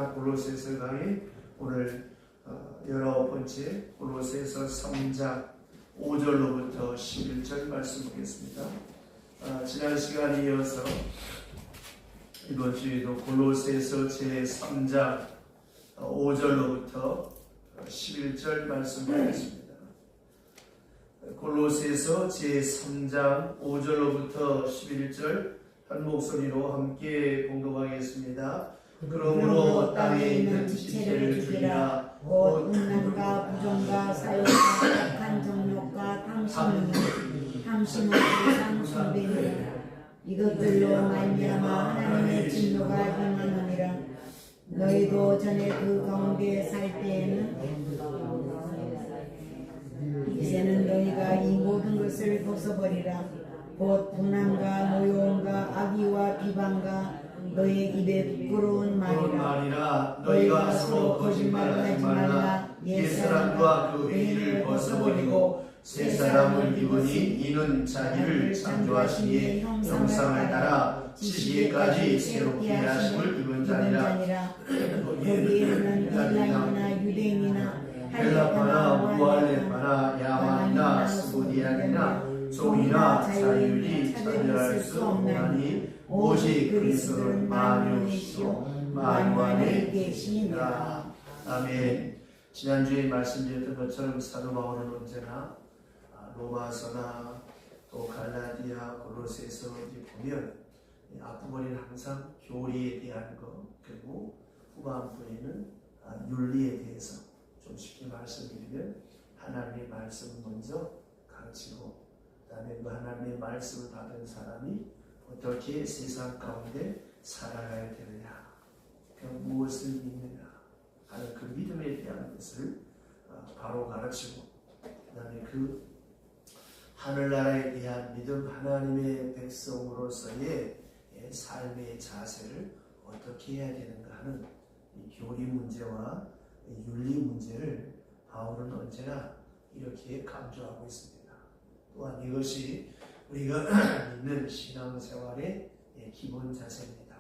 골로새서 강의 오늘 19번째 골로새서 3장 5절로부터 11절 말씀 보겠습니다. 지난 시간에 이어서 이번 주에도 골로새서 제3장 5절로부터 11절 말씀 보겠습니다. 골로새서 제3장 5절로부터 11절 한 목소리로 함께 봉독하겠습니다. 그러므로 땅에 있는 지체를 죽이라. 곧 음란과 부정과 사욕과 악한 정욕과 탐심은 세상 숭배니라. 이것들로 말미암아 하나님의 진노가 임하느니라. 너희도 전에 그 가운데 살 때에는 이제는 너희가 이 모든 것을 벗어버리라. 곧 분함과 노여움과 악의와 비방과 너희 입에 부끄러운 말이라. 너희가 서로 거짓말을 하지 말라. 옛사람과 그 행위를 벗어버리고 새 사람을 입으니 이는 자기를 창조하신 이의 형상을 따라 지시에까지 새롭게 하심을 입은 자니라. 거기에는 헬라인이나 유대인이나 헬라파나 무할레파나 야만이나 스고디안이나 종이나 자유인이 차별할 수 없나니 오직 그리스도는 만유시요 만유 안에 계시니라. 아멘. 지난주에 말씀드렸던 것처럼 사도 바울은 언제나 로마서나 또 갈라디아, 골로새서 보면 앞부분에는 항상 교리에 대한 것, 그리고 후반부에는 윤리에 대해서 좀 쉽게 말씀드리면 하나님의 말씀을 먼저 가르치고 그다음에 그 하나님의 말씀을 받은 사람이 어떻게 세상 가운데 살아가야 되느냐, 그 무엇을 믿느냐 하는 그 믿음에 대한 것을 바로 가르치고 그다음에 그 하늘나라에 대한 믿음, 하나님의 백성으로서의 삶의 자세를 어떻게 해야 되는가 하는 이 교리 문제와 윤리 문제를 바울은 언제나 이렇게 강조하고 있습니다. 또한 이것이 우리가 믿는 신앙생활의 기본 자세입니다.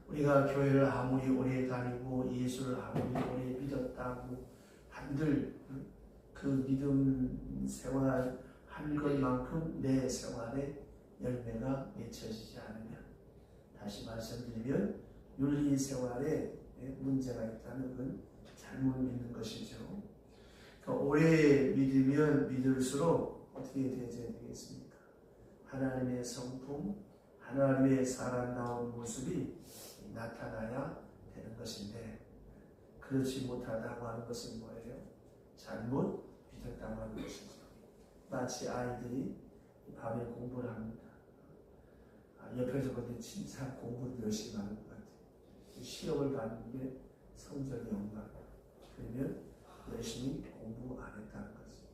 우리가 교회를 아무리 오래 다니고 예수를 아무리 오래 믿었다고 한들 그 믿음 생활 한 것만큼 내 생활에 열매가 맺혀지지 않으면, 다시 말씀드리면 윤리 생활에 문제가 있다면 그건 잘못 믿는 것이죠. 그러니까 오래 믿으면 믿을수록 어떻게 되어야 되겠습니까? 하나님의 성품, 하나님의 사람다운 모습이 나타나야 되는 것인데, 그렇지 못하다고 하는 것은 뭐예요? 잘못 믿었다고 하는 것이죠. 마치 아이들이 밤에 공부를 합니다. 옆에서 근데 진짜 공부를 열심히 하는 것 같아요. 시험을 봤는데 성적이 엉망이야. 그러면 열심히 공부 안 했다는 거지.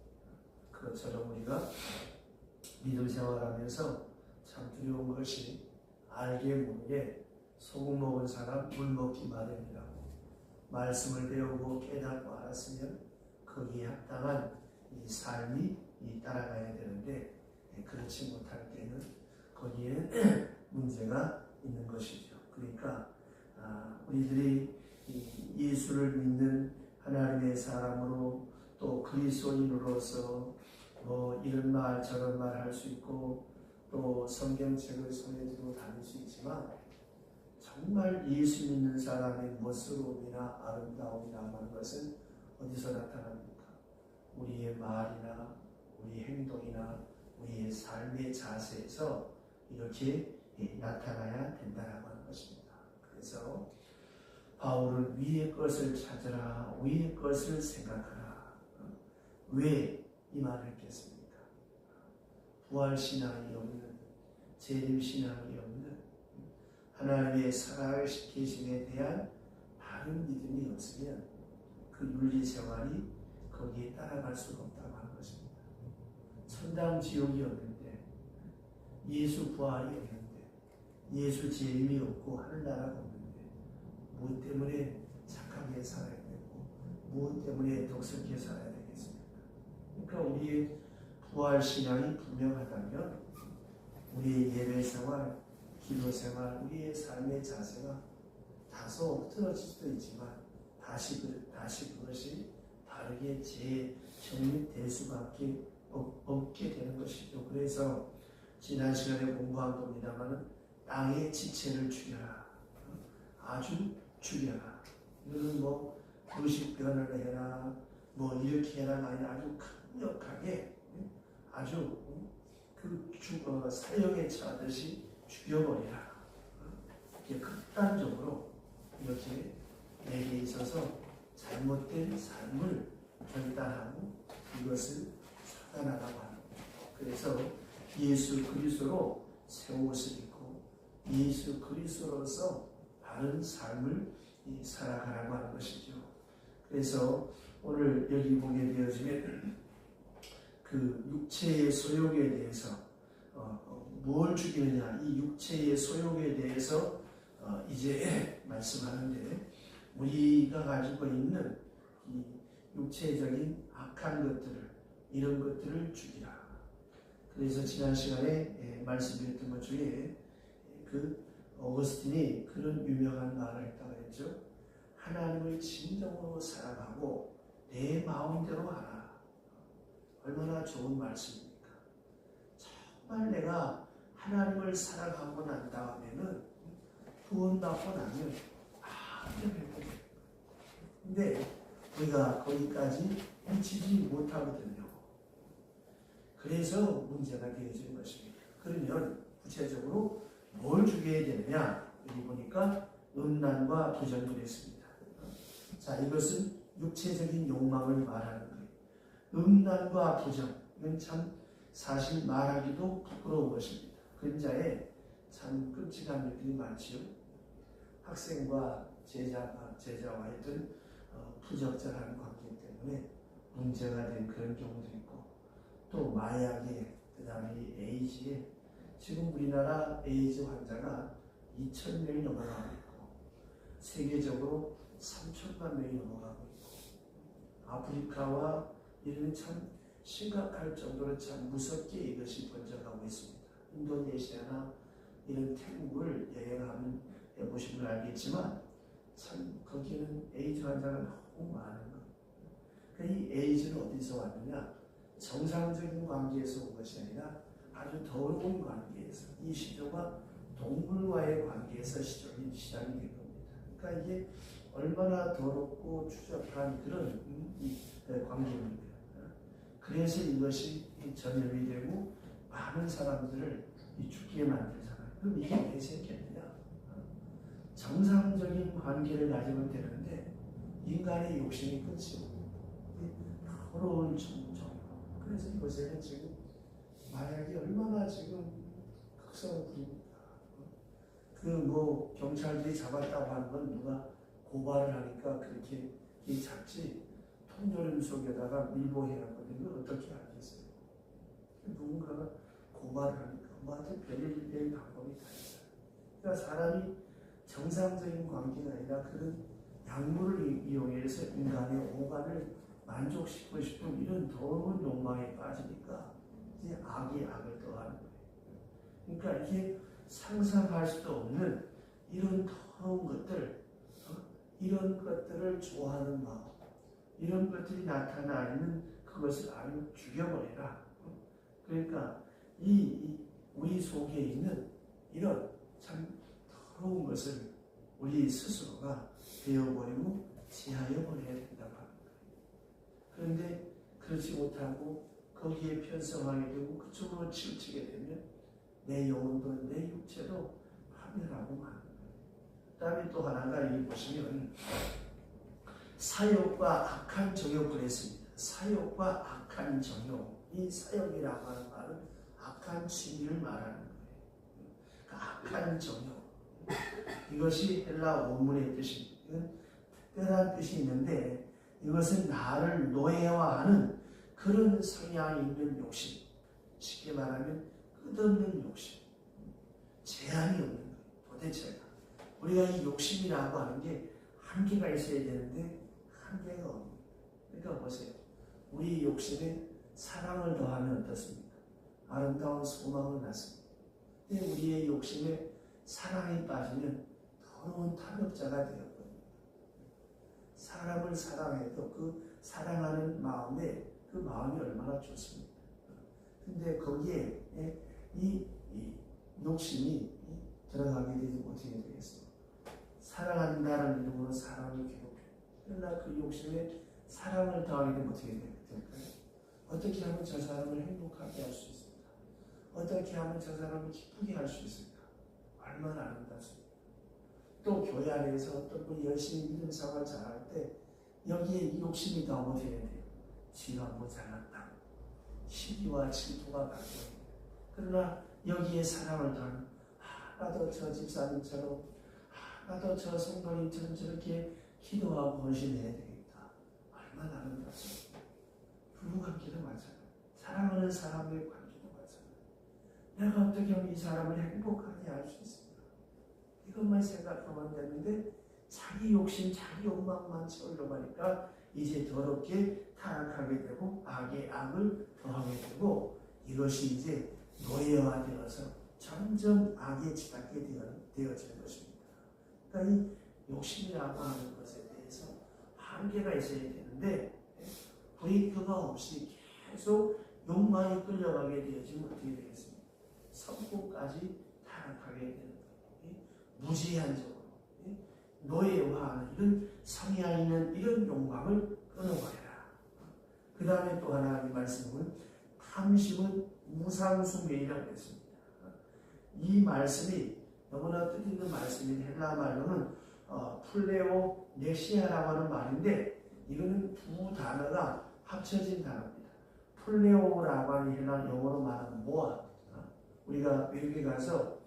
그것처럼 우리가 믿음 생활하면서 참 두려운 것이 알게 모르게 소금 먹은 사람 물 먹기 마련이라고. 말씀을 배우고 깨닫고 알았으면 거기에 합당한 이 삶이 따라가야 되는데, 그렇지 못할 때는 거기에 문제가 있는 것이죠. 그러니까 우리들이 예수를 믿는 하나님의 사람으로 또 그리스도인으로서 이런 말 저런 말 할 수 있고 또 성경책을 손에 들고 다닐 수 있지만, 정말 예수 믿는 사람의 멋스러움이나 아름다움이나 하는 것은 어디서 나타납니까? 우리의 말이나 우리의 행동이나 우리의 삶의 자세에서 이렇게 나타나야 된다고 하는 것입니다. 그래서 바울은 위의 것을 찾으라, 위의 것을 생각하라. 왜 이 말을 했겠습니까? 부활신앙이 없는, 재림신앙이 없는, 하나님의 살아계심에 대한 바른 믿음이 없으면 그 윤리생활이 거기에 따라갈 수가 없다고 하는 것입니다. 천당 지옥이 없는데, 예수 부활이 없는데, 예수 재림이 없고 하늘나라가 없는데 무엇 때문에 착하게 살아야 되고 무엇 때문에 독설게 살아야 되겠습니까? 그러니까 우리의 부활신앙이 분명하다면 우리의 예배생활, 기도생활, 우리의 삶의 자세가 다 다소 흐트러질 수도 있지만 다시 그것이 바르게 재정립될 수밖에 없게 되는 것이죠. 그래서 지난 시간에 공부한 겁니다만 땅의 지체를 죽여라. 아주 죽여라. 이거는 뭐 도식변을 해라, 뭐 이렇게 해라가 아니라 아주 강력하게 아주 사형에 처하듯이 죽여버리라. 이렇게 극단적으로 이렇게 내게 있어서 잘못된 삶을 결단하고 이것을 사단하라고 하는 거죠. 그래서 예수 그리스도로 새 옷을 입고 예수 그리스도로서 바른 삶을 살아가라고 하는 것이죠. 그래서 오늘 여기 보게 되어지면 그 육체의 소욕에 대해서 뭘 죽이느냐, 이 육체의 소욕에 대해서 이제 말씀하는데 우리가 가지고 있는 이 육체적인 악한 것들을 이런 것들을 죽이라. 그래서 지난 시간에 말씀드렸던 것 중에 그 어거스틴이 그런 유명한 말을 했다고 했죠. 하나님을 진정으로 사랑하고 내 마음대로 하라. 얼마나 좋은 말씀입니까? 정말 내가 하나님을 사랑하고 난 다음에는 구원받고 나면 아무데나 해보죠. 근데 우리가 거기까지 미치지 못하거든요. 그래서 문제가 되어지는 것입니다. 그러면 구체적으로 뭘 죽여야 되느냐? 여기 보니까 음란과 도전을 했습니다. 자, 이것은 육체적인 욕망을 말하는 거예요. 음란과 도전, 이건 참 사실 말하기도 부끄러운 것입니다. 근자에 참 끔찍한 일들이 많지요. 학생과 제자와 했던 부적절한 관계 때문에 문제가 된 그런 경우도 있고, 또 마약에, 그 다음에 에이즈에, 지금 우리나라 에이즈 환자가 2,000명이 넘어가고 있고 세계적으로 3천만 명이 넘어가고 있고 아프리카와 이런 참 심각할 정도로 참 무섭게 이것이 번져가고 있습니다. 인도네시아나 이런 태국을 여행하면 해보시면 알겠지만 참 거기는 에이즈 환자가 너무 많은 거예요. 이 에이즈는 어디서 왔느냐? 정상적인 관계에서 온 것이 아니라 아주 더러운 관계에서, 이 시조가 동물과의 관계에서 시작이 된 겁니다. 그러니까 이게 얼마나 더럽고 추잡한 그런 관계입니다. 그래서 이것이 전염이 되고 많은 사람들을 죽게 만들잖아요. 그럼 이게 왜 생겼느냐? 정상적인 관계를 가지면 되는데 인간의 욕심이 끝이고 더러운 정정. 그래서 이것에는 지금 마약이 얼마나 지금 극성을 부립니다. 경찰들이 잡았다고 하는 건 누가 고발을 하니까 그렇게 잡지, 통조림 속에다가 밀봉해놨거든요. 어떻게 알겠어요? 누군가가 고발을 하니까 엄마한테 별일 방법이 다 있어요. 그러니까 사람이 정상적인 관계가 아니라 그런 약물을 이용해서 인간의 오간을 만족시키고 싶은 이런 더러운 욕망에 빠지니까 이제 악이 악을 더하는 거예요. 그러니까 이게 상상할 수도 없는 이런 더러운 것들, 이런 것들을 좋아하는 마음, 이런 것들이 나타나는 그것을 아주 죽여버려라. 그러니까 우리 속에 있는 이런 참 더러운 것을 우리 스스로가 베어버리고 제하여버려야 된다고 하는 거예요. 그런데 그렇지 못하고 거기에 편성하게 되고 그쪽으로 치우치게 되면 내 영혼도 내 육체도 파멸하고 마는 거예요. 그 다음에 또 하나가 여기 보시면 사욕과 악한 정욕을 했습니다. 사욕과 악한 정욕. 이 사욕이라고 하는 말은 악한 취미를 말하는 거예요. 그 악한 정욕. 이것이 헬라 원문의 뜻입니다. 이건 특별한 뜻이 있는데 이것은 나를 노예화하는 그런 성향이 있는 욕심. 쉽게 말하면 끝없는 욕심. 제한이 없는 거예요. 도대체가. 우리가 이 욕심이라고 하는 게 한계가 있어야 되는데 한계가 없는. 그러니까 보세요. 우리 욕심에 사랑을 더하면 어떻습니까? 아름다운 소망을 낳습니다. 근데 우리의 욕심에 사랑이 빠지면 더러운 탐욕자가 되었거든요. 사람을 사랑해도 그 사랑하는 마음에 그 마음이 얼마나 좋습니까? 근데 거기에 이 욕심이 들어가게 되면 어떻게 되겠어? 사랑한다는 이름으로 사람을 괴롭혀. 그러나 그 욕심에 사랑을 더하게 되면 어떻게 될까요? 어떻게 하면 저 사람을 행복하게 할 수 있을까? 어떻게 하면 저 사람을 기쁘게 할 수 있을까? 얼마나 아름답습니까? 또 교회 안에서 어떤 분이 열심히 믿음 생활 잘할 때 여기에 이 욕심이 더 어떻게 돼요? 지가 뭐 잘났다. 시기와 질투가 발생해요. 그러나 여기에 사랑을 더하면 나도 저 집사님처럼 나도 저 성도님처럼 저렇게 기도하고 헌신해야 되겠다. 얼마나 아름답습니까? 부부관계도 마찬가지예요. 사랑하는 사람의 관계도 마찬가지예요. 내가 어떻게 하면 이 사람을 행복하게 할 수 있을까? 이것만 생각하면 되는데 자기 욕심, 자기 욕망만 채우려고 하니까 이제 더럽게 타락하게 되고 악의 악을 더하게 되고 이것이 이제 노예화되어서 점점 악에 치닫게 되어지는 것입니다. 그러니까 이 욕심이라고 하는 것에 대해서 한계가 있어야 되는데 브레이크가 없이 계속 욕망에 끌려가게 되어지면 어떻게 되겠습니까? 성공까지 타락하게 되는 거예요. 무제한적으로 노예화하는 이런 성향 있는 이런 욕망을 끊어버려라. 그 다음에 또 하나 이 말씀은 탐심은 무상숭배이라고 했습니다. 이 말씀이 너무나 뜻있는 말씀인 헬라 말로는 플레오 네시아라고 하는 말인데 이거는 두 단어가 합쳐진 단어입니다. 플레오라고 하는 헬라 영어로 말하는 모아. 우리가 외국에 가서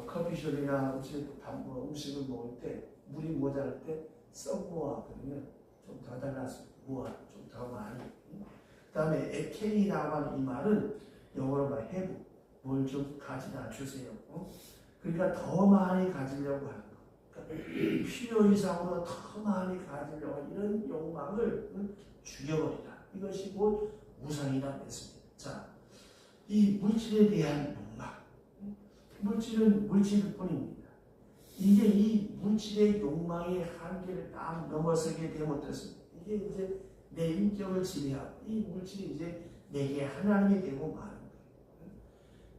커피숍이나 음식을 먹을 때 물이 모자랄 때 썩모아 그러면 좀 더 달라서 모아 좀 더 많이. 그 다음에 에케이라고 하는 이 말은 영어로 말 have 뭘 좀 가지다 주세요. 그러니까 더 많이 가지려고 하는 거. 그러니까 필요 이상으로 더 많이 가지려고 하는 이런 욕망을 죽여버리라. 이것이 곧 우상이라고 했습니다. 자, 이 물질에 대한 욕망. 물질은 물질일 뿐입니다. 이게 이 물질의 욕망의 한계를 딱 넘어서게 되면 어떻습니까? 이게 이제 내 인격을 지배하고 이 물질이 이제 내게 하나님이 되고 마는 거예요.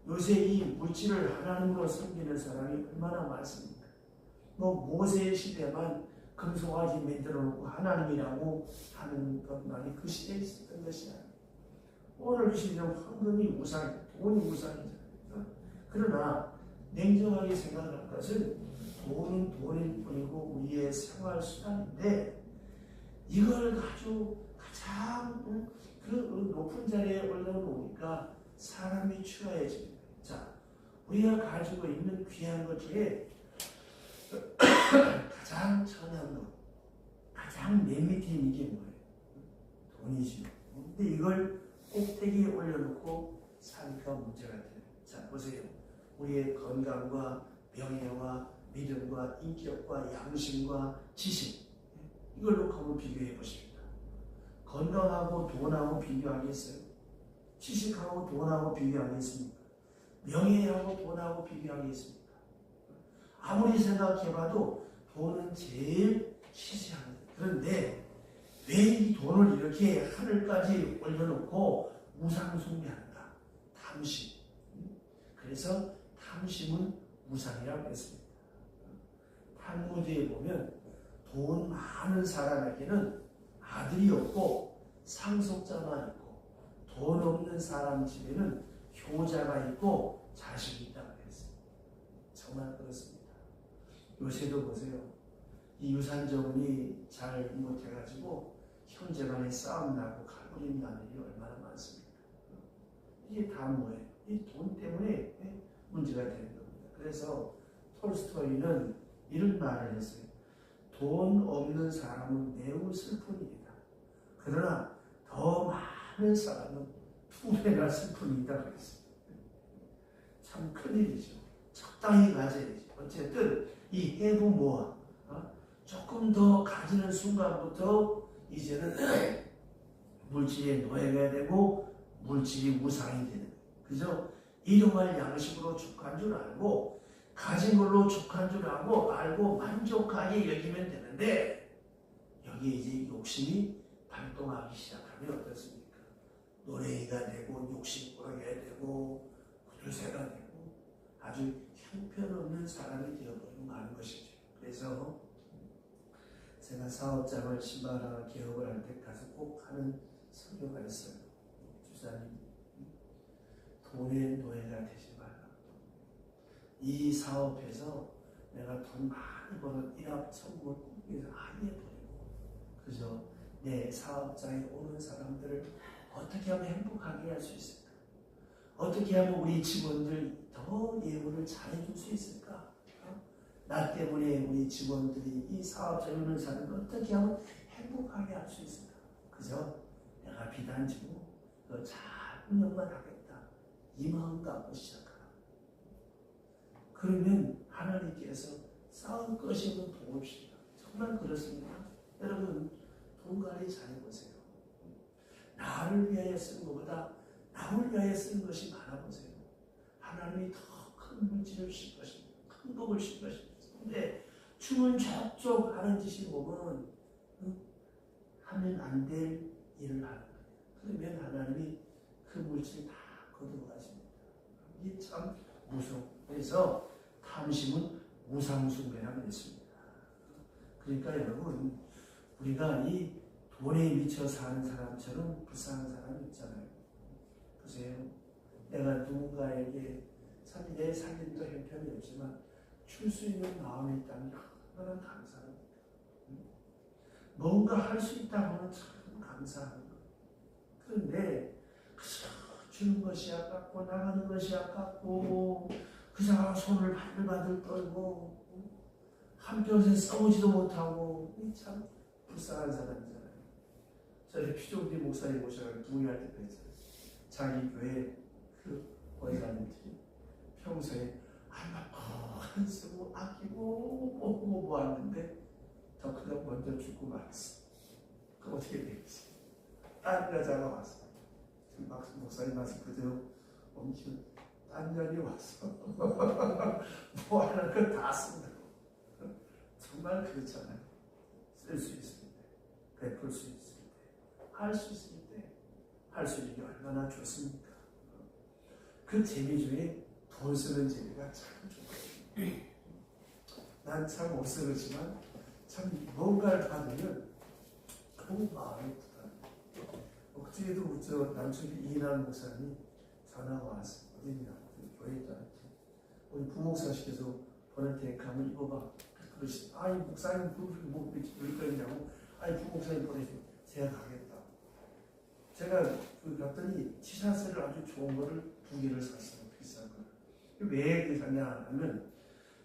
요새 이 물질을 하나님으로 섬기는 사람이 얼마나 많습니까? 모세의 시대만 금송아지 만들어 놓고 하나님이라고 하는 것만이 그 시대에 있었던 것이 아니에요. 오늘 시대는 황금이 우상이에요. 돈이 우상이잖아요. 그러나 냉정하게 생각할 것은 돈은 돈일 뿐이고 우리의 생활수단인데 이걸 가지고 가장 그 높은 자리에 올려놓으니까 사람이 추해집니다. 자, 우리가 가지고 있는 귀한 것 중에 가장 천한 것, 가장 맨 밑에 있는 게 뭐예요? 돈이죠. 근데 이걸 꼭대기에 올려놓고 사니까 문제가 돼요. 자, 보세요. 우리의 건강과 명예와 믿음과 인격과 양심과 지식 이걸 놓고 한번 비교해 보십니다. 건강하고 돈하고 비교하겠어요? 지식하고 돈하고 비교하겠습니까? 명예하고 돈하고 비교하겠습니까? 아무리 생각해봐도 돈은 제일 시시한 거예요. 그런데 왜 이 돈을 이렇게 하늘까지 올려놓고 우상숭배하는가? 탐심. 그래서 탐심은 우상이라고 했습니다. 탈무드에 보면 돈 많은 사람에게는 아들이 없고 상속자만 있고 돈 없는 사람 집에는 효자가 있고 자식이 있다고 했어요. 정말 그렇습니다. 요새도 보세요. 이 유산저분이 잘 못해가지고 형제간에 싸움 나고 갈무림 나는 일이 얼마나 많습니까? 이게 다 뭐예요? 이 돈 때문에 문제가 되는 겁니다. 그래서 톨스토이는 이런 말을 했어요. 돈 없는 사람은 매우 슬픈 일이다. 그러나 더 많은 사람은 두 배나 슬픈 일이다 그랬습니다. 참 큰일이죠. 적당히 가져야지. 어쨌든 이 해부 모아 조금 더 가지는 순간부터 이제는 물질의 노예가 되고 물질이 우상이 되는 거예요. 그죠? 일용할 양식으로 족한 줄 알고 가진 걸로 족한 줄 알고 만족하게 여기면 되는데 여기에 이제 욕심이 발동하기 시작하면 어떻습니까? 노래가 되고 욕심꾸러기가 되고 구두쇠가 되고 아주 형편없는 사람이 되어버리고 마는 것이죠. 그래서 제가 사업장을 신발하나 개업을 할 때 가서 꼭 하는 설교가 있어요. 주사님, 돈의 노예가 되지 말라. 이 사업에서 내가 돈 많이 버는 일합천물 꿈에서 아예 버리고 그저 내 사업장에 오는 사람들을 어떻게 하면 행복하게 할 수 있을까? 어떻게 하면 우리 직원들 더 예우를 잘해줄 수 있을까? 나 때문에 우리 직원들이 이 사업장에 오는 사람을 어떻게 하면 행복하게 할 수 있을까? 그저 내가 비단지고 잘 운영만 하겠다. 이 마음 갖고 시작하라. 그러면 하나님께서 쌓을 것이면 도웁시다. 정말 그렇습니다. 여러분 돈 관리 잘해보세요. 나를 위하여 쓰는 것보다 남을 위하여 쓰는 것이 많아보세요. 하나님이 더 큰 물질을 주실 것입니다. 큰 복을 주실 것입니다. 근데 주문 족족 하는 짓이 보면 하면 안 될 일을 하는 거예요. 그러면 하나님이 그 물질 다 거두어가십니다. 이게 참 무서워. 그래서 탐심은 우상숭배라고 했습니다. 그러니까 여러분 우리가 이 돈에 미쳐 사는 사람처럼 불쌍한 사람이 있잖아요. 보세요. 내가 누군가에게 참 내 살림도 형편이 없지만 줄 수 있는 마음이 있다면 얼마나 감사합니까? 뭔가 할 수 있다면 참 감사한 거. 그런데 주는 것이 아깝고 나가는 것이 아깝고 그 사람 손을 바들바들 떨고 한평생 싸우지도 못하고 참 불쌍한 사람이잖아요. 저희 피종기 목사님 모셔서 동의할 때가 있어요. 자기 교회 그 원사님들이 평소에 안 쓰고 아끼고 먹고 모았는데 더 그냥 먼저 죽고 말았어. 그럼 어떻게 되겠지? 딴 여자가 왔어. 목사님 말씀 그대로 옮기면 딴 년이 왔어. 뭐 하는 걸 다 쓴다고. 정말 그렇잖아요. 쓸 수 있을 때, 베풀 수 있을 때, 할 수 있을 때, 할 수 있는 게 얼마나 좋습니까? 그 재미 중에 돈 쓰는 재미가 참 좋아요. 난 참 못쓰지만 참 뭔가를 받으면 너무 마음이 부담해요. 그때도 저 남쪽에 이인환 목사님이 전화가 왔어. 어디냐? 교회 있다. 우리 부목사시켜서 보낼 테니까 한번 입어봐. 그러시. 아이 목사님 뭐 왜 그러냐고. 아이 부목사님 보내시면 제가 가겠다. 제가 갔더니 티셔츠를 아주 좋은 거를 2개를 샀어요. 비싼 거. 왜 샀냐 하면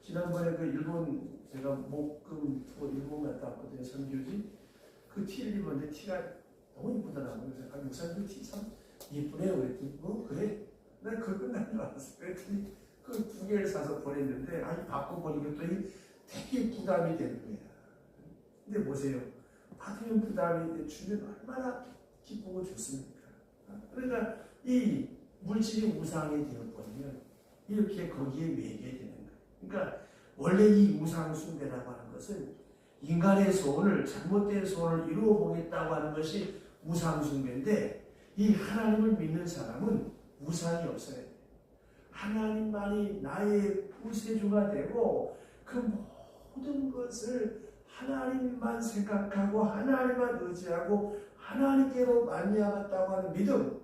지난번에 그 일본 제가 목금 투어 일본 갔다 왔거든요. 선교지. 그 티를 입었는데 티가 너무 이쁘더라고요. 그래서 아 목사님 티 참 예쁘네요. 그랬더니 뭐 그래? 난 그걸 끝나는 줄 알았어. 그랬더니 그 2개를 사서 보냈는데 아니 받고 보니까 또 되게 부담이 되는 거야. 근데 보세요. 받으면 부담이 돼 주면 얼마나 기쁘고 좋습니까? 그러니까 이 물질이 우상이 되어버리면 이렇게 거기에 매게 되는 거예요. 그러니까 원래 이 우상 숭배라고 하는 것은 인간의 소원을 잘못된 소원을 이루어 보겠다고 하는 것이 우상 숭배인데 이 하나님을 믿는 사람은 우상이 없어야 돼요. 하나님만이 나의 구세주가 되고 그 모든 것을 하나님만 생각하고 하나님만 의지하고 하나님께로 말미암았다고 하는 믿음,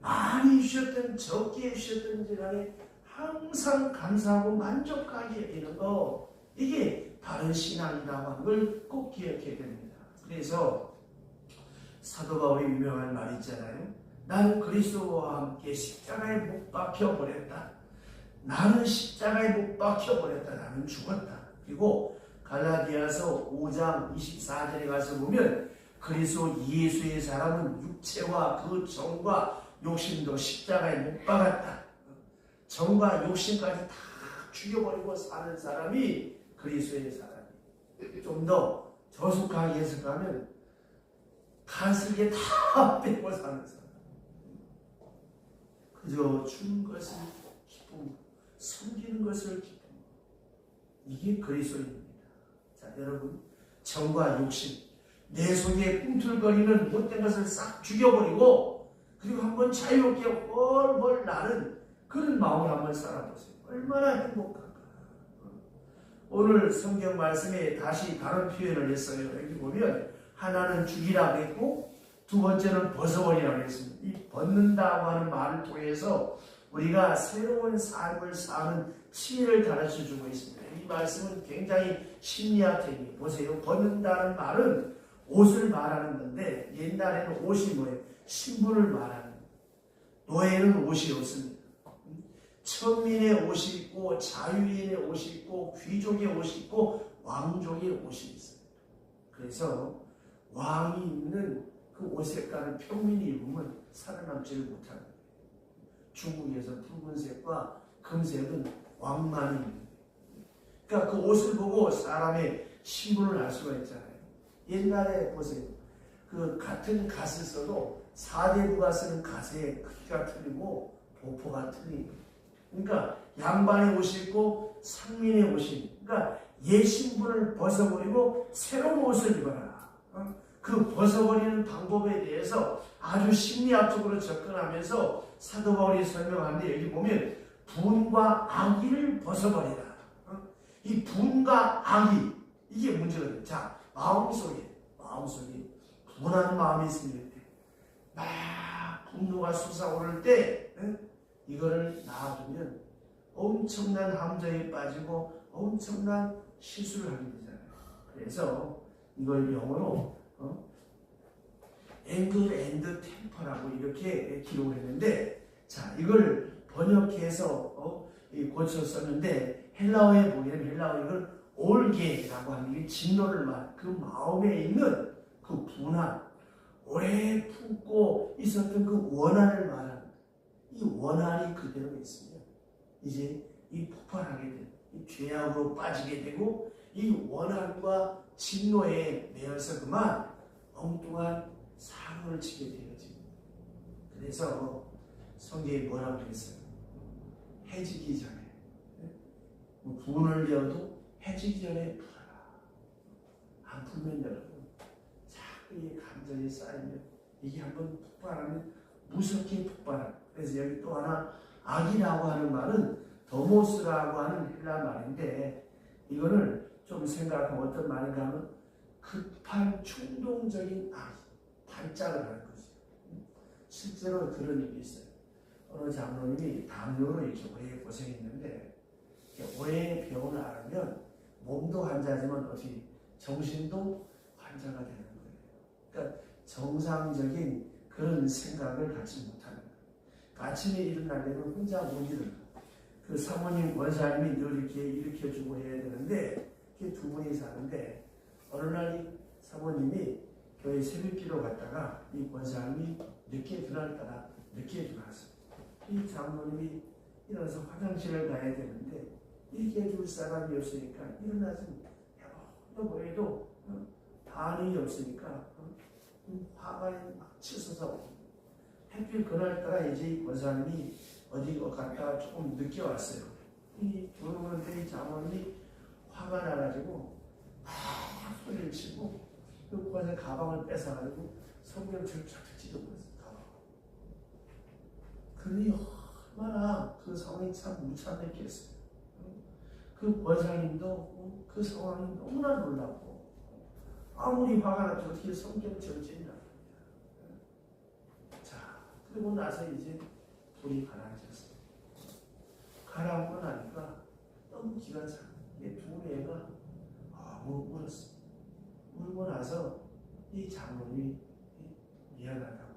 많이 주셨든 적게 주셨든지 간에 항상 감사하고 만족하게 여기는 거, 이게 바른 신앙이라고 하는 걸 꼭 기억해야 됩니다. 그래서 사도 바울이 유명한 말이 있잖아요. 나는 그리스도와 함께 십자가에 못 박혀 버렸다. 나는 십자가에 못 박혀 버렸다. 나는 죽었다. 그리고 갈라디아서 5장 24절에 가서 보면 그리스도 예수의 사람은 육체와 그 정과 욕심도 십자가에 못 박았다. 정과 욕심까지 다 죽여버리고 사는 사람이 그리스도의 사람이에요. 좀 더 저속하게 해석하면 가슬게 다 빼고 사는 사람. 그저 주는 것을 기쁨, 섬기는 것을 기쁨, 이게 그리스도입니다. 자, 여러분, 정과 욕심, 내 속에 꿈틀거리는 못된 것을 싹 죽여버리고 그리고 한번 자유롭게 훨훨 나는 그런 마음을 한번 살아보세요. 얼마나 행복할까. 오늘 성경 말씀에 다시 다른 표현을 했어요. 여기 보면 하나는 죽이라고 했고 두 번째는 벗어버리라고 했습니다. 이 벗는다고 하는 말을 통해서 우리가 새로운 삶을 사는 지혜를 가르쳐주고 있습니다. 이 말씀은 굉장히 심리학적이에요. 보세요. 벗는다는 말은 옷을 말하는 건데 옛날에는 옷이 뭐예요? 신분을 말하는 거예요. 노예는 옷이 없습니다. 천민의 옷이 있고 자유인의 옷이 있고 귀족의 옷이 있고 왕족의 옷이 있어요. 그래서 왕이 입는 그 옷 색깔을 평민이 입으면 살아남지를 못하는 거예요. 중국에서 붉은색과 금색은 왕만이 입는 거예요. 그러니까 그 옷을 보고 사람의 신분을 알 수가 있잖아요. 옛날에 보세요. 그 같은 갓을 써도 사대부가 쓰는 갓의 크기가 틀리고 보포가 틀린 거예요. 그러니까 양반의 옷이 있고 상민의 옷이, 그러니까 옛 신분을 벗어버리고 새로운 옷을 입어라. 그 벗어버리는 방법에 대해서 아주 심리학적으로 접근하면서 사도 바울이 설명하는데 여기 보면 분과 악의를 벗어버리라. 이 분과 악의, 이게 문제거든요. 자, 마음속에 분한 마음이 있으면 막 분노가 솟아오를 때 이거를 놔두면 엄청난 함정에 빠지고 엄청난 실수를 하게 되잖아요. 그래서 이걸 영어로 앵글 앤드 템퍼라고 이렇게 기록을 했는데, 자, 이걸 번역해서 고쳐 썼는데 헬라어에 보면 이걸 올게라고 하는 게 진노를 말, 그 마음에 있는 그 분한, 오래 품고 있었던 그 원한을 말하는, 이 원한이 그대로 있으면 이제 이 폭발하게 되는, 이 죄악으로 빠지게 되고 이 원한과 진노에 매여서 그만 엉뚱한 사고를 치게 되어집니다. 그래서 성경에 뭐라고 그랬어요? 해지기 전에, 분을 내어도 해지기 전에 풀어라. 안 풀면 여러분 자꾸 이 감정이 쌓이면 이게 한번 폭발하면 무섭게 폭발합니다. 그래서 여기 또 하나 악이라고 하는 말은 더모스라고 하는 헬라 말인데, 이거는 좀 생각하면 어떤 말인가 하면 급한 충동적인 악, 발작을 하는 거죠. 실제로 그런 일이 있어요. 어느 장로님이 당뇨로 이렇게 오래 고생했는데 오래 병을 앓으면 몸도 환자지만 어떻게 정신도 환자가 되는 거예요. 그러니까 정상적인 그런 생각을 갖지 못하는 거예요. 아침에 일어나려면 혼자 못 일어나. 그 사모님 원사님이 늘 이렇게 일으켜주고 해야 되는데 두 분이 사는데 어느 날 사모님이 교회 새벽기도 갔다가 이 원사님이 늦게 그날따라 늦게 들어왔어요. 이 장로님이 일어나서 화장실을 가야 되는데 이렇게 해줄 사람이 없으니까 일어나서 여보해도 반응이 없으니까 화가 막 치솟아. 하필 그날따라 이제 이 권사님이 어디 갔다가 조금 늦게 왔어요. 이 들어오는데 이 장로님이 화가 나가지고 막 소리를 치고 그 권사 가방을 뺏어가지고 성경책을 쫙 찢어버렸어요. 그러니 얼마나 그 상황이 참 무참했겠어요. 그 권사님도 그 상황이 너무나 놀랍고 아무리 화가 나도 어떻게 성경책을 찢냐. 자, 그리고 나서 이제 불이 가라앉았어요. 가라앉고 나니까 너무 기가 차. 이 두 애가 울었어요. 울고 나서 이 장로님이 미안하다고.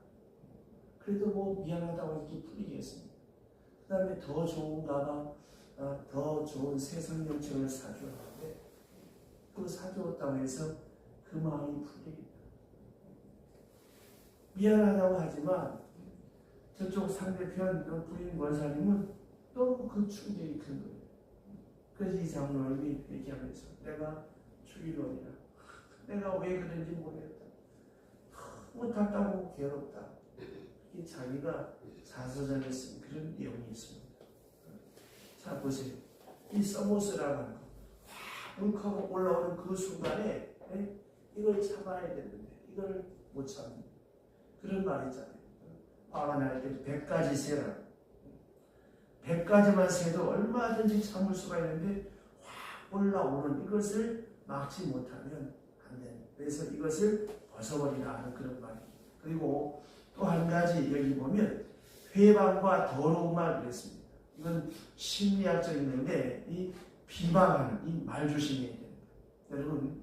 그래도 뭐 미안하다고 이렇게 풀리겠습니다. 그 다음에 더 좋은가 봐. 더 좋은 새 성경책을 사주었는데 그 사주었다고 해서 그 마음이 풀립니다. 미안하다고 하지만 저쪽 상대편 부인 원사님은 너무 그 충격이 큰 거예요. 그래서 이 장로님이 얘기하면서 내가 주의론이라 내가 왜 그런지 모르겠다. 너무 답답하고 괴롭다. 이 자기가 사서전에 쓴 그런 내용이 있습니다. 자, 보세요. 이 서모스라고 하는 거 하고 올라오는 그 순간에 이걸 참아야 되는데 이걸 못 참는 그런 말이 있잖아요. 화가 날 때 100가지 세라. 100가지만 세도 얼마든지 참을 수가 있는데 확 올라오는 이것을 막지 못하면 안 돼요. 그래서 이것을 벗어버리라 하는 그런 말입니다. 그리고 또 한 가지 여기 보면 회방과 더러움을 그랬습니다. 이건 심리학적인 건데 이 비방하는 이 말 조심해야 됩니다. 여러분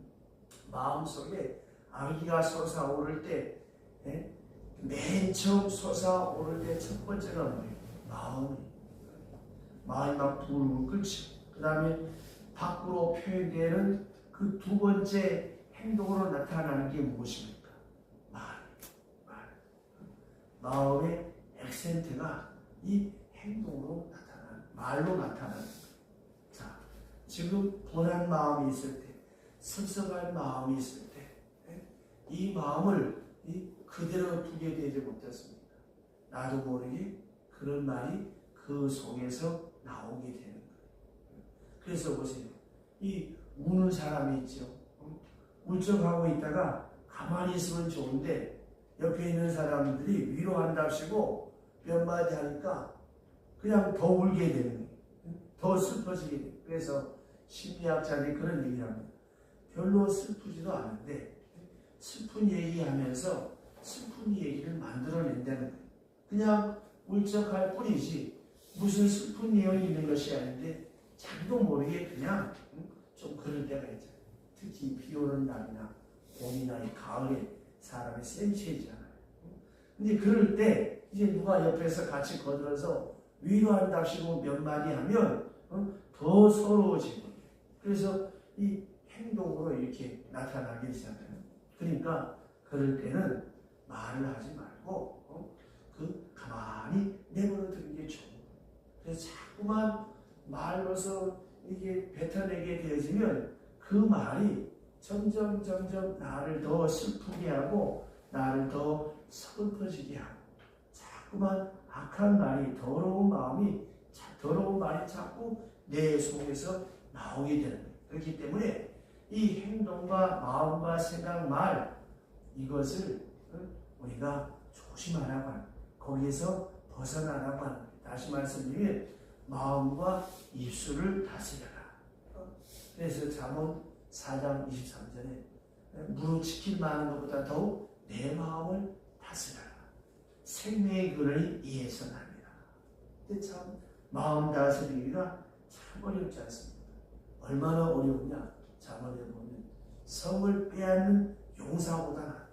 마음속에 악의가 솟아오를 때 맨 처음 솟아오를 때 첫 번째가 뭐예요? 마음이 막 부르고 끓지. 그 다음에 밖으로 표현되는 그 두 번째 행동으로 나타나는 게 무엇입니까? 말. 마음의 액센트가 이 행동으로 나타나는, 말로 나타나는. 자, 지금 불안 마음이 있을 때, 섭섭한 마음이 있을 때, 이 마음을 그대로 두게 되지 못했습니다. 나도 모르게 그런 말이 그 속에서 나오게 되는 거예요. 그래서 보세요. 이 우는 사람이 있죠. 울적하고 있다가 가만히 있으면 좋은데 옆에 있는 사람들이 위로한답시고 몇 마디 하니까 그냥 더 울게 되는 거예요. 더 슬퍼지게 돼요. 그래서 심리학자들이 그런 얘기를 합니다. 별로 슬프지도 않은데 슬픈 얘기하면서 슬픈 얘기를 만들어낸다는 거예요. 그냥 울적할 뿐이지 무슨 슬픈 내용이 있는 것이 아닌데 자기도 모르게 그냥 좀 그럴 때가 있잖아요. 특히 비 오는 날이나 봄이나 이 가을에 사람이 센치해지잖아요. 근데 그럴 때 이제 누가 옆에서 같이 거들어서 위로한답시고 몇 마디 하면 더 서러워지고 그래서 이 행동으로 이렇게 나타나게 되잖아요. 그러니까 그럴 때는 말을 하지 말고 가만히 내버려 두는 게 좋은 거예요. 그래서 자꾸만 말로서 이게 뱉어내게 되어지면 그 말이 점점 나를 더 슬프게 하고 나를 더 서글퍼지게 하고 자꾸만 악한 말이 더러운 말이 자꾸 내 속에서 나오게 되는 거예요. 그렇기 때문에 이 행동과 마음과 생각, 말 이것을 우리가 조심하라고 하는 거기에서 벗어나라고 하는 거예요. 다시 말씀드리면 마음과 입술을 다스려라. 그래서 잠언 4장 23절에 무릇 지킬 만한 것보다 더욱 내 마음을 다스려라. 생명의 근원이 이에서 납니다. 근데 참 마음 다스리기가 참 어렵지 않습니까? 얼마나 어려우냐? 잠언에 보면 성을 빼앗는 용사보다 낫다.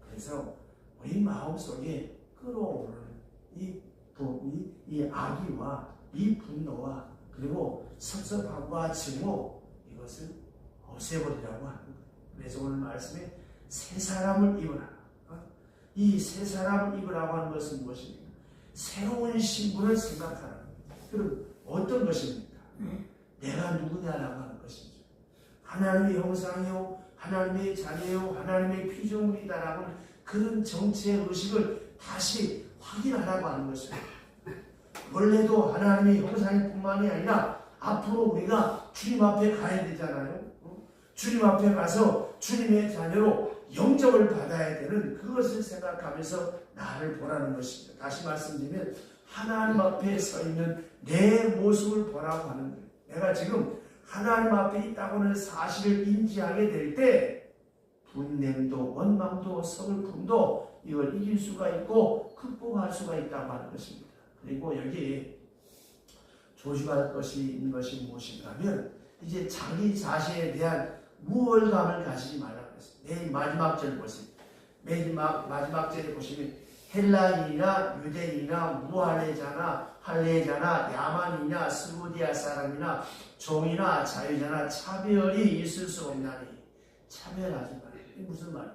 그래서 우리 마음속에 끌어오르는 이 악의와 이 분노와 그리고 섭섭함과 증오 이것을 없애버리라고 하는 거예요. 그래서 오늘 말씀에 새 사람을 입으라. 이 새 사람을 입으라고 하는 것은 무엇입니까? 새로운 신분을 생각하는 거예요. 그럼 어떤 것입니까? 내가 누구냐라고 하는 것이죠. 하나님의 형상이요, 하나님의 자녀요, 하나님의 피조물이다라고 하는 그런 정체의 의식을 다시 확인하라고 하는 것입니다. 원래도 하나님의 형상일 뿐만이 아니라 앞으로 우리가 주님 앞에 가야 되잖아요. 주님 앞에 가서 주님의 자녀로 영접을 받아야 되는 그것을 생각하면서 나를 보라는 것입니다. 다시 말씀드리면 하나님 앞에 서 있는 내 모습을 보라고 하는 거예요. 내가 지금 하나님 앞에 있다고 하는 사실을 인지하게 될 때 분냄도 원망도 서글픔도 이걸 이길 수가 있고 극복할 수가 있다고 하는 것입니다. 그리고 여기 조심할 것이 있는 것이 무엇인가 하면 이제 자기 자신에 대한 우월감을 가지지 말라고 했습니다. 맨 마지막 절 보세요. 마지막 절에 보시면 헬라인이나 유대인이나 무할레자나 할레자나 야만이나 스무디아 사람이나 종이나 자유자나 차별이 있을 수 없나니 차별하지 말아요. 이게 무슨 말이에요?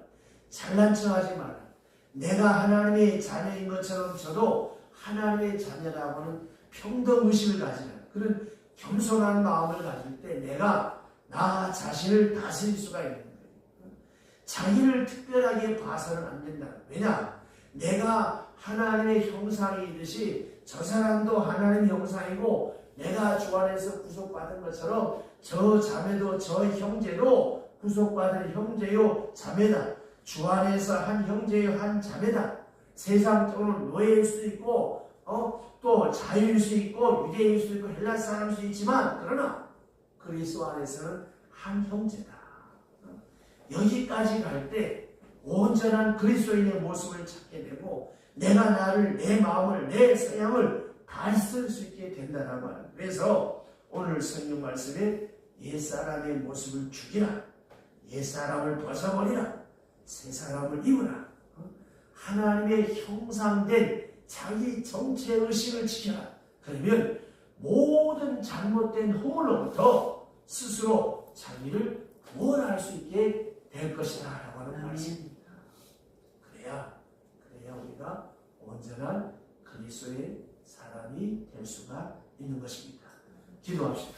잘난 척하지 말아요. 내가 하나님의 자녀인 것처럼 저도 하나님의 자녀라고 하는 평등의식을 가지는 그런 겸손한 마음을 가질 때 내가 나 자신을 다스릴 수가 있는 거예요. 자기를 특별하게 봐서는 안 된다. 왜냐? 내가 하나님의 형상이듯이 저 사람도 하나님의 형상이고 내가 주 안에서 구속받은 것처럼 저 자매도 저 형제도 구속받을 형제요 자매다. 주 안에서 한 형제요 한 자매다. 세상적으로는 노예일 수 있고 또 자유일 수 있고 유대인일 수 있고 헬라 사람일 수 있지만 그러나 그리스도 안에서는 한 형제다. 여기까지 갈 때 온전한 그리스도인의 모습을 찾게 되고 내가 나를 내 마음을 내 성향을 다 쓸 수 있게 된다라고 합니다. 그래서 오늘 성경 말씀에 옛사람의 모습을 죽이라. 옛사람을 벗어버리라. 새사람을 입으라. 하나님의 형상된 자기 정체의식을 지켜라. 그러면 모든 잘못된 허물로부터 스스로 자기를 구원할 수 있게 될 것이다 라고 하는 말씀입니다. 그래야 우리가 온전한 그리스도의 사람이 될 수가 있는 것입니다. 기도합시다.